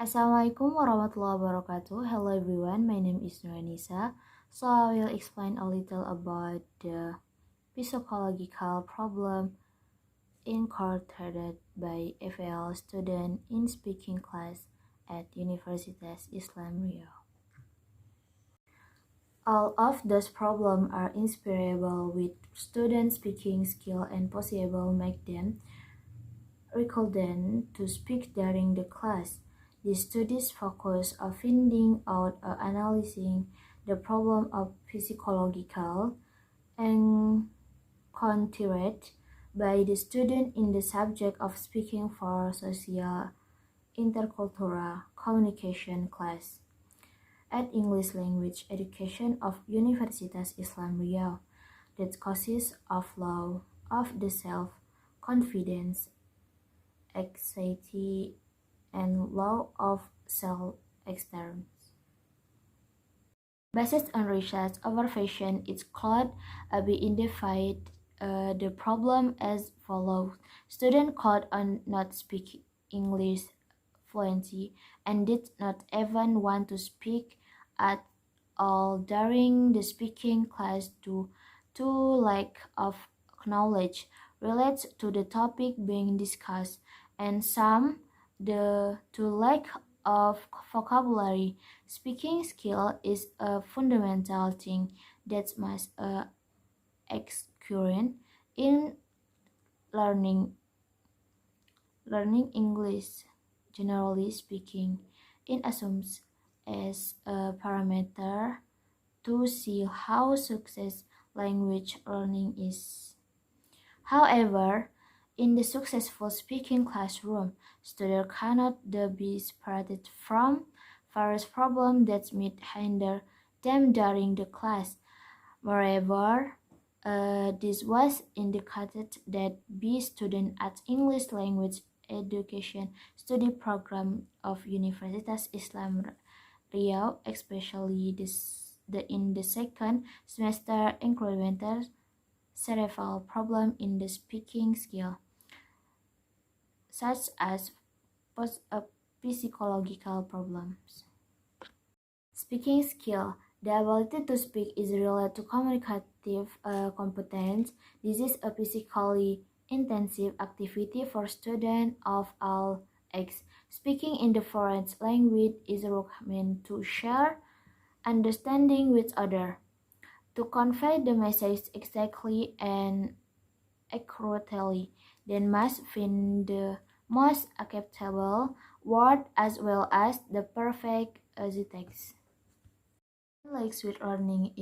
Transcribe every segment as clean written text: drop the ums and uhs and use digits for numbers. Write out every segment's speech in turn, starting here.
Assalamualaikum warahmatullahi wabarakatuh. Hello everyone, my name is Nuranisa. So I will explain a little about the psychological problem encountered by FAL student in speaking class at Universitas Islam Riau. All of those problems are inspirable with student speaking skill and possible make them recorded to speak during the class. These studies focus on finding out or analyzing the problem of psychological encountered by the student in the subject of speaking for social intercultural communication class at English Language Education of Universitas Islam Riau that consists of law of the self, confidence, anxiety, and law of self-externals. Based on research observation, it's called be identified the problem as follows. Students could not speak English fluency and did not even want to speak at all during the speaking class due to lack of knowledge relates to the topic being discussed, and some to lack of vocabulary. Speaking skill is a fundamental thing that must occur in learning English. Generally speaking, it assumes as a parameter to see how success language learning is. However, in the successful speaking classroom, students cannot be separated from various problems that might hinder them during the class. Moreover, this was indicated that B students at English Language Education Study Program of Universitas Islam Riau, especially in the second semester, encountered several problems in the speaking skill, such as psychological problems. Speaking skill. The ability to speak is related to communicative competence. This is a physically intensive activity for students of all ages. Speaking in the foreign language is meant to share understanding with others. To convey the message exactly and accurately, then must find the most acceptable word as well as the perfect text. Like with learning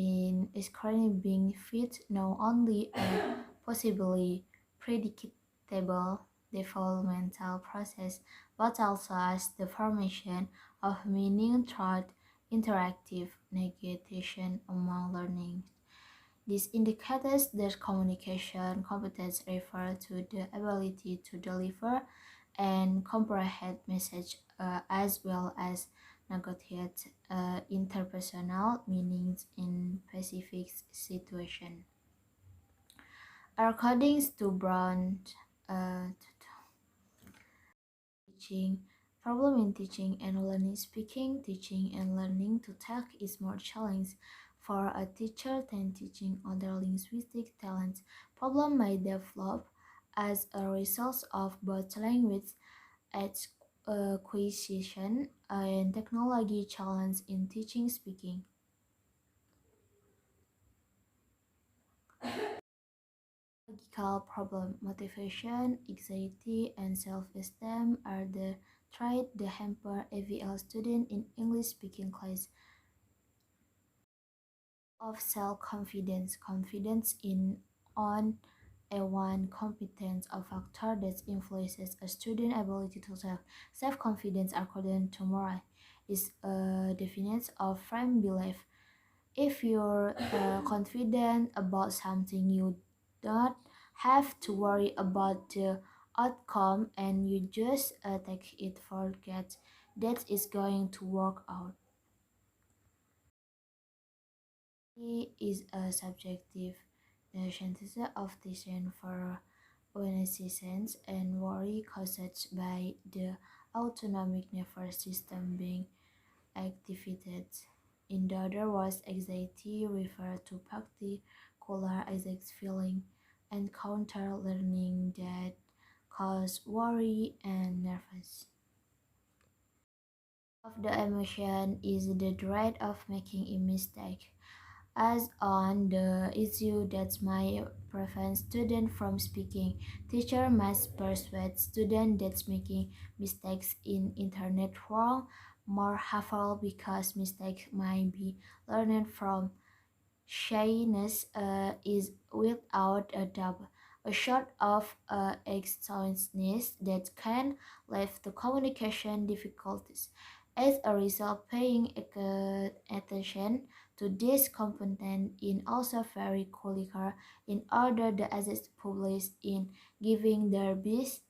is currently being fit not only a possibly predictable developmental process, but also as the formation of meaning through interactive negation among learning. This indicates that communication competence refer to the ability to deliver and comprehend message as well as negotiate interpersonal meanings in specific situation. According to Brown, teaching problem in teaching and learning, speaking, teaching, and learning to talk is more challenging for a teacher than teaching other linguistic talents. Problem may develop as a result of both language acquisition and technology challenge in teaching speaking. Psychological problem, motivation, anxiety, and self-esteem are the traits that hamper AVL students in English-speaking class. Of self-confidence, confidence in on a one competence or factor that influences a student's ability to talk. Self-confidence, according to Murray, is a definition of firm belief. If you're confident about something, you don't have to worry about the outcome and you just take it for granted that it's going to work out. It is a subjective notion of decision for organizations and worry caused by the autonomic nervous system being activated. In the other words, anxiety refers to particular exact feeling encounter learning that cause worry and nervous. Of the emotion is the dread of making a mistake. As on the issue that might prevent student from speaking, teacher must persuade student that making mistakes in internet world more harmful because mistakes might be learned from shyness is without a doubt a sort of externalness that can lead to communication difficulties. As a result, paying attention to this component is also very critical in order the assist public in giving their best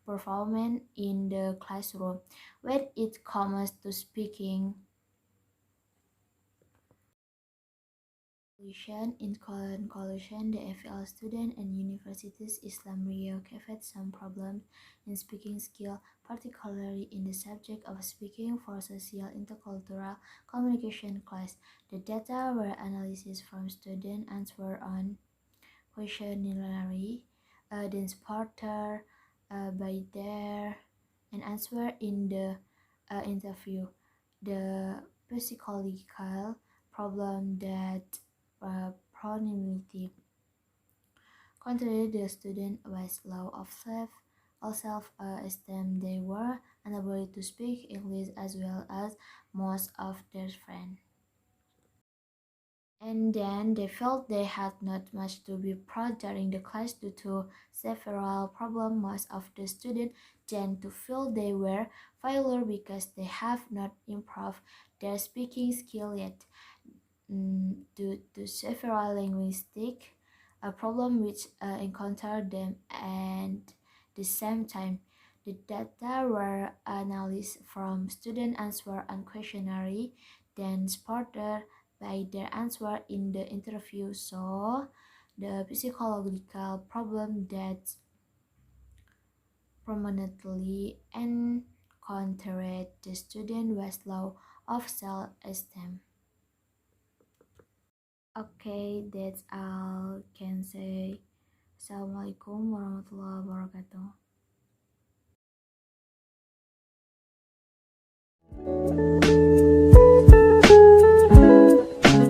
performance in the classroom. When it comes to speaking, in conclusion, the FL student and universities Islam Rio have some problems in speaking skill, particularly in the subject of speaking for social intercultural communication class. The data were analysis from student answer on questionnaire, then supporter by their and answer in the interview. The psychological problem that proximity contrary the student was low of self-esteem. They were unable to speak English as well as most of their friends. And then they felt they had not much to be proud during the class due to several problems. Most of the students tend to feel they were failure because they have not improved their speaking skill yet. Due to several linguistic problem which encountered them and the same time. The data were analyzed from student answer and questionnaire, then supported by their answer in the interview. So the psychological problem that prominently encountered the student was low of self-esteem. Okay, that's all can say. Assalamualaikum warahmatullahi wabarakatuh.